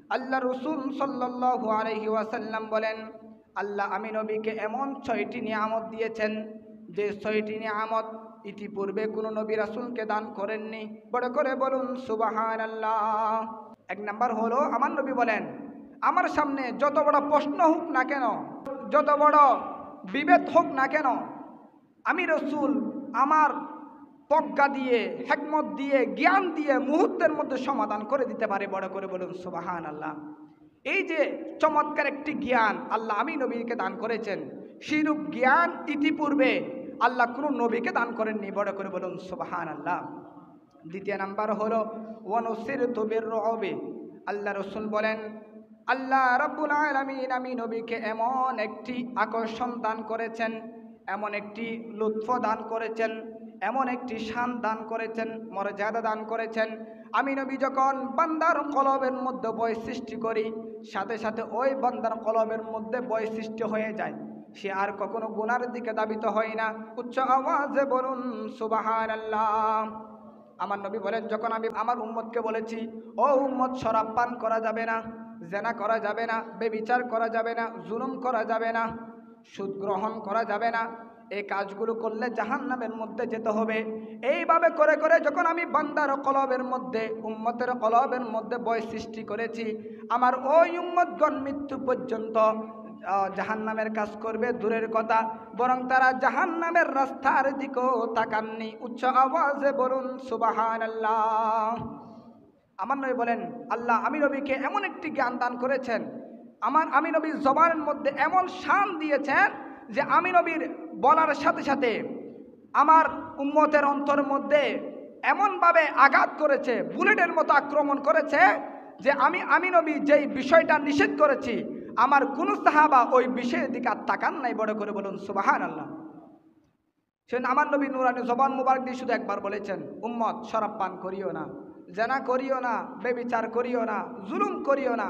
আল্লাহ রসুল সাল্লাল্লাহু আলাইহি ওয়াসাল্লাম বলেন, আল্লাহ আমি নবীকে এমন 6টি নিয়ামত দিয়েছেন যে 6টি নিয়ামত ইতিপূর্বে কোনো নবী রাসূলকে দান করেননি। বড় করে বলুন সুবহানাল্লাহ। এক নাম্বার হলো, আমার নবী বলেন, আমার সামনে যত বড় প্রশ্ন হোক না কেন, যত বড় বিভেদ হোক না কেন, আমি রসূল আমার প্রজ্ঞা দিয়ে, হিকমত দিয়ে, জ্ঞান দিয়ে মুহূর্তের মধ্যে সমাধান করে দিতে পারে। বড় করে বলুন সুবহানাল্লাহ। এই যে চমৎকার একটি জ্ঞান আল্লাহ আমি নবীকে দান করেছেন, সেইরূপ জ্ঞান ইতিপূর্বে আল্লাহ কোনো নবীকে দান করেননি। বড় করে বলুন সুবহানাল্লাহ। দ্বিতীয় নাম্বার হলো ওয়ানুসিরতু বিররুবি। আল্লাহ রসূল বলেন, আল্লাহ রাব্বুল আলামিন আমি নবীকে এমন একটি আকর্ষণ দান করেছেন, এমন একটি লুৎফ দান করেছেন, এমন একটি শান দান করেছেন, মর্যাদা দান করেছেন। আমি নবী যখন বান্দার কলবের মধ্যে ভয় সৃষ্টি করি, সাথে সাথে ওই বান্দার কলবের মধ্যে ভয় সৃষ্টি হয়ে যায়, সে আর কখনো গুনার দিকে ধাবিত হয় না। উচ্চ আওয়াজে বলুন সুবহানাল্লাহ। আমার নবী বলেন, যখন আমি আমার উম্মতকে বলেছি, ও উম্মত, শরাব পান করা যাবে না, জেনা করা যাবে না, বেবিচার করা যাবে না, জুলুম করা যাবে না, সুদ গ্রহণ করা যাবে না, এই কাজগুলো করলে জাহান্নামের মধ্যে যেতে হবে, এইভাবে করে করে যখন আমি বান্দার কলবের মধ্যে, উম্মতের কলবের মধ্যে ভয় সৃষ্টি করেছি, আমার ওই উম্মতগণ মৃত্যু পর্যন্ত জাহান্নামের কাজ করবে দূরের কথা, বরং তারা জাহান্নামের রাস্তার দিকেও তাকাননি। উচ্চ আওয়াজে বলুন সুবহানাল্লাহ। আমার নবী বলেন, আল্লাহ আমি নবীকে এমন একটি জ্ঞান দান করেছেন, আমি নবীর জবানের মধ্যে এমন শান দিয়েছেন যে আমি নবীর বলার সাথে সাথে আমার উম্মতের অন্তরের মধ্যে এমনভাবে আঘাত করেছে, বুলেটের মতো আক্রমণ করেছে যে আমি নবী যেই বিষয়টা নিষেধ করেছি, আমার কোন সাহাবা ওই বিষয়ের দিকে আর তাকান নাই। বড় করে বলুন সুবহানাল্লাহ। সে আমার নবী নুরানি জবান মুবারক দিয়ে শুধু একবার বলেছেন, উম্মত, শরাব পান করিও না, জেনা করিও না, বেবিচার করিও না, জুলুম করিও না।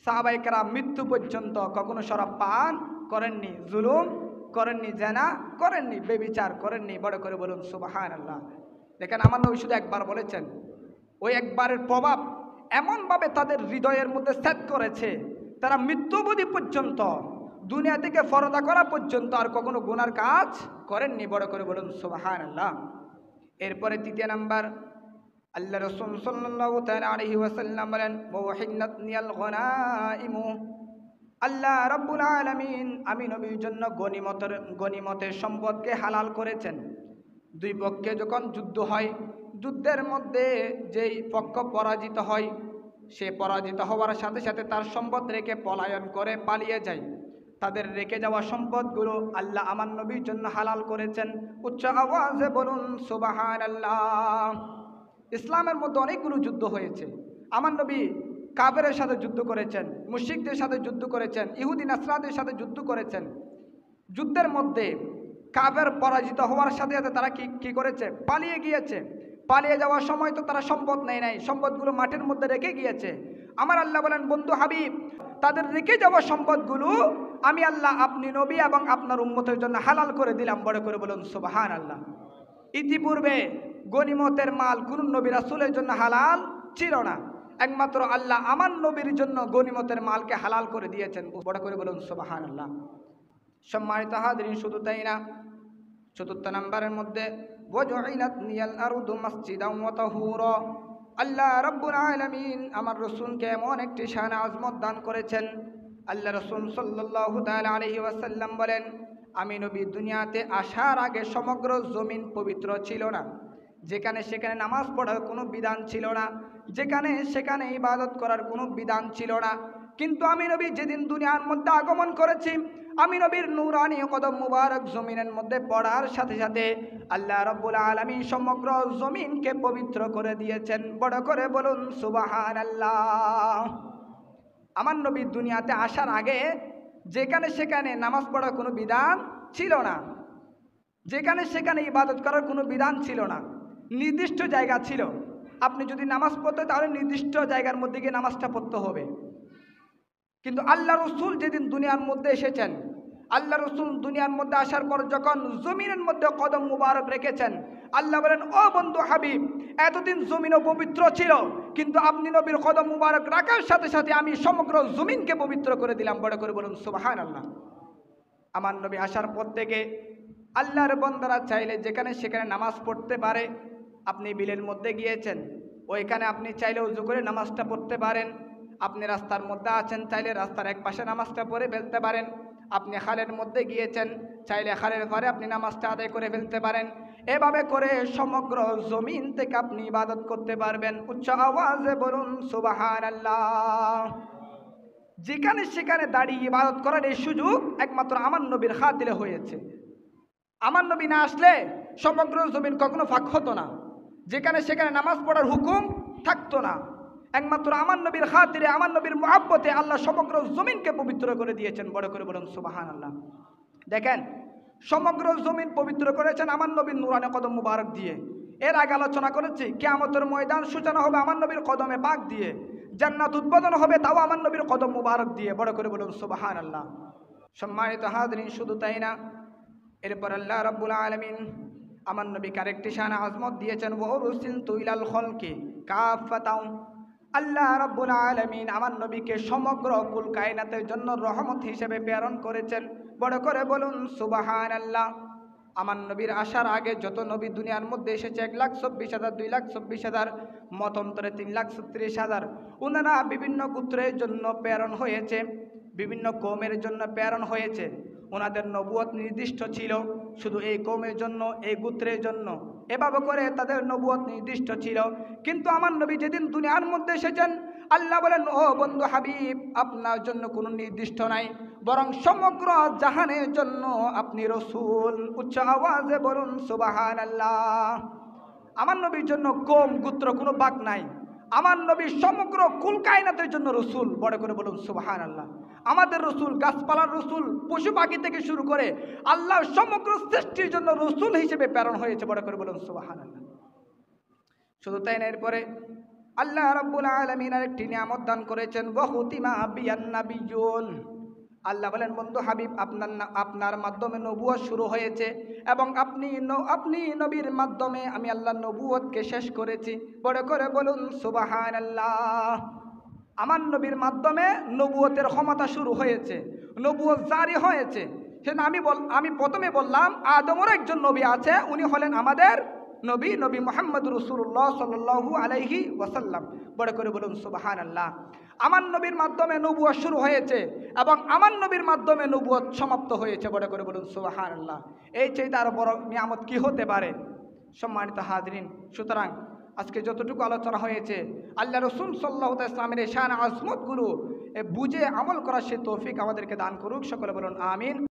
সাহাবায়ে কেরাম মৃত্যু পর্যন্ত কখনো শরাব পান করেননি, জুলুম করেননি, জেনা করেননি, বেবিচার করেননি। বড় করে বলুন সুবহানাল্লাহ। দেখেন, আমার নবী শুধু একবার বলেছেন, ওই একবারের প্রভাব এমনভাবে তাদের হৃদয়ের মধ্যে সেট করেছে, তারা মৃত্যুবধি পর্যন্ত, দুনিয়া থেকে ফরদা করা পর্যন্ত আর কখনো গুনার কাজ করেননি। বড় করে বলুন সুবহানাল্লাহ। এরপরে তৃতীয় নাম্বার, আল্লাহ রাসূল সাল্লাল্লাহু তাআলা আলাইহি ওয়াসাল্লাম বলেন, ওয়াহিনাতনিয়াল গনাইমু। আল্লাহ রাব্বুল আলামিন আমি নবীর জন্য গনিমতের সম্পদকে হালাল করেছেন। দুই পক্ষে যখন যুদ্ধ হয়, যুদ্ধের মধ্যে যেই পক্ষ পরাজিত হয়, সে পরাজিত হওয়ার সাথে সাথে তার সম্পদ রেখে পলায়ন করে পালিয়ে যায়। তাদের রেখে যাওয়া সম্পদগুলো আল্লাহ আমার নবীর জন্য হালাল করেছেন। উচ্চ আওয়াজে বলুন সুবহানাল্লাহ। ইসলামের মধ্যে অনেকগুলো যুদ্ধ হয়েছে। আমার নবী কাফেরের সাথে যুদ্ধ করেছেন, মুশরিকদের সাথে যুদ্ধ করেছেন, ইহুদি নাসরাদের সাথে যুদ্ধ করেছেন। যুদ্ধের মধ্যে কাফের পরাজিত হওয়ার সাথে সাথে তারা কি করেছে? পালিয়ে গিয়েছে। পালিয়ে যাওয়ার সময় তো তারা সম্পদ নেয় নাই, সম্পদগুলো মাঠের মধ্যে রেখে গিয়েছে। আমার আল্লাহ বলেন, বন্ধু হাবিব, তাদের রেখে যাওয়া সম্পদগুলো আমি আল্লাহ আপনি নবী এবং আপনার উম্মতের জন্য হালাল করে দিলাম। বড় করে বলুন সুবহানাল্লাহ। ইতিপূর্বে গনিমতের মাল কোন নবী রাসূলের জন্য হালাল ছিল না, একমাত্র আল্লাহ আমার নবীর জন্য গনিমতের মালকে হালাল করে দিয়েছেন। বড় করে বলুন সুবহানাল্লাহ। সম্মানিত হাজিরিন, শুধু তাই না, চতুর্থ নম্বরের মধ্যে ওয়াজউইলাতনিয়াল আরদু মাসজিদান ওয়া তাহুরা। আল্লাহ রাব্বুল আলামিন আমার রাসূলকে এমন একটি শান আজমত দান করেছেন। আল্লাহ রাসূল সাল্লাল্লাহু তাআলা আলাইহি ওয়াসাল্লাম বলেন, আমি নবী দুনিয়াতে আসার আগে সমগ্র জমিন পবিত্র ছিল না। যেখানে সেখানে নামাজ পড়ার কোনো বিধান ছিল না, যেখানে সেখানে ইবাদত করার কোনো বিধান ছিল না। কিন্তু আমি নবী যেদিন দুনিয়ার মধ্যে আগমন করেছি, আমি নবীর নূরানি কদম মুবারক জমিনের মধ্যে পড়ার সাথে সাথে আল্লাহ রাব্বুল আলামিন সমগ্র জমিনকে পবিত্র করে দিয়েছেন। বড় করে বলুন সুবহানাল্লাহ। আমার নবী দুনিয়াতে আসার আগে যেখানে সেখানে নামাজ পড়ার কোনো বিধান ছিল না, যেখানে সেখানে ইবাদত করার কোনো বিধান ছিল না। নির্দিষ্ট জায়গা ছিল, আপনি যদি নামাজ পড়তে তাহলে নির্দিষ্ট জায়গার মধ্যে গিয়ে নামাজটা পড়তে হবে। কিন্তু আল্লাহ রসুল যেদিন দুনিয়ার মধ্যে এসেছেন, আল্লাহ রসুল দুনিয়ার মধ্যে আসার পর যখন জমিনের মধ্যে কদম মুবারক রেখেছেন, আল্লাহ বলেন, ও বন্ধু হাবিব, এতদিন জমিনও পবিত্র ছিল, কিন্তু আপনি নবীর কদম মুবারক রাখার সাথে সাথে আমি সমগ্র জমিনকে পবিত্র করে দিলাম। বড় করে বলুন সুবহানাল্লাহ। আমার নবী আসার পর থেকে আল্লাহর বান্দারা চাইলে যেখানে সেখানে নামাজ পড়তে পারে। আপনি বিলের মধ্যে গিয়েছেন, ওইখানে আপনি চাইলে উজু করে নামাজটা পড়তে পারেন। আপনি রাস্তার মধ্যে আছেন, চাইলে রাস্তার এক পাশে নামাজটা পড়ে ফেলতে পারেন। আপনি খালের মধ্যে গিয়েছেন, চাইলে খালের পারে আপনি নামাজটা আদায় করে ফেলতে পারেন। এভাবে করে সমগ্র জমিন থেকে আপনি ইবাদত করতে পারবেন। উচ্চ আওয়াজে বলুন সুবহানাল্লাহ। যেখানে সেখানে দাঁড়িয়ে ইবাদত করার এই সুযোগ একমাত্র আমার নবীর খাতিরে হয়েছে। আমার নবী না আসলে সমগ্র জমিন কখনো ফাঁক হতো না, যেখানে সেখানে নামাজ পড়ার হুকুম থাকতো না। একমাত্র আমার নবীর খাতিরে, আমার নবীর মুহাব্বতে আল্লাহ সমগ্র জমিনকে পবিত্র করে দিয়েছেন। বড় করে বলুন সুবহানাল্লাহ। দেখেন, সমগ্র জমিন পবিত্র করেছেন আমার নবীর নূরানি কদম মুবারক দিয়ে। এর আগে আলোচনা করেছি কিয়ামতের ময়দান সূচনা হবে আমার নবীর কদমে পাক দিয়ে, জান্নাত উদ্বোধন হবে তাও আমার নবীর কদম মুবারক দিয়ে। বড় করে বলুন সুবহানাল্লাহ। সম্মানিত হাজরিন, শুধু তাই না, এরপর আল্লাহ রাব্বুল আলামিন আমার নবীকে আরেকটি শান আজমত দিয়েছেন, ওয়া উরসিলতু ইলাল খালকি কাফাতাও। আল্লাহ রাব্বুল আলামিন আমার নবীকে সমগ্র কুল কায়নাতের জন্য রহমত হিসেবে প্রেরণ করেছেন। বড় করে বলুন সুবহানাল্লাহ। আমার নবীর আসার আগে যত নবী দুনিয়ার মধ্যে এসেছে 1,24,000, 2,24,000, মতান্তরে 3,36,000। ওনারা বিভিন্ন গোত্রের জন্য প্রেরণ হয়েছে, বিভিন্ন কওমের জন্য প্রেরণ হয়েছে। ওনাদের নবুয়ত নির্দিষ্ট ছিল শুধু এই কওমের জন্য, এই গোত্রের জন্য, এভাবে করে তাদের নবুয়ত নির্দিষ্ট ছিল। কিন্তু আমার নবী যেদিন দুনিয়ার মধ্যে এসেছেন, আল্লাহ বলেন, ও বন্ধু হাবিব, আপনার জন্য কোনো নির্দিষ্ট নাই, বরং সমগ্র জাহানের জন্য আপনি রসুল। উচ্চ আওয়াজে বলুন সুবহানাল্লাহ। আমার নবীর জন্য কওম গোত্র কোনো বাক নাই। আমার নবী সমগ্র কুল কায়নাতের জন্য রসুল। বড় করে বলুন সুবহানাল্লাহ। আমাদের রসুল, গাছপালার রসুল, পশু পাখি থেকে শুরু করে আল্লাহ সমগ্র সৃষ্টির জন্য রসুল হিসেবে প্রেরণ হয়েছে। বড় করে বলুন সুবহানাল্লাহ। শুধু তাই না, এরপরে আল্লাহ রাব্বুল আলামিন আরেকটি নিয়ামত দান করেছেন, ওয়া খুতিমা বিয়ান নাবিয়্যুন। আল্লাহ বলেন, বন্ধু হাবিব, আপনার মাধ্যমে নবুয়ত শুরু হয়েছে এবং আপনি নবীর মাধ্যমে আমি আল্লাহ নবুয়তকে শেষ করেছি। বড় করে বলুন সুবহানাল্লাহ। আমার নবীর মাধ্যমে নবুয়তের ক্ষমতা শুরু হয়েছে, নবুয়ত জারি হয়েছে। সেজন্য আমি প্রথমে বললাম আদমের একজন নবী আছে, উনি হলেন আমাদের নবী, নবী মুহাম্মদ রাসূলুল্লাহ সাল্লাল্লাহু আলাইহি ওয়াসাল্লাম। বড় করে বলুন সুবহানাল্লাহ। আমার নবীর মাধ্যমে নবুয়ত শুরু হয়েছে এবং আমার নবীর মাধ্যমে নবুয়ত সমাপ্ত হয়েছে। বড় করে বলুন সুবহানাল্লাহ। এই চাইতে আরো বড় নিয়ামত কি হতে পারে? সম্মানিত হাজরিন, সুতরাং আজকে যতটুকু আলোচনা হয়েছে, আল্লাহ রসুল সাল্লাল্লাহু আলাইহি ওয়াসাল্লামের এই শান আজমতগুলো বুঝে আমল করার সে তৌফিক আমাদেরকে দান করুক। সকলে বলুন আমিন।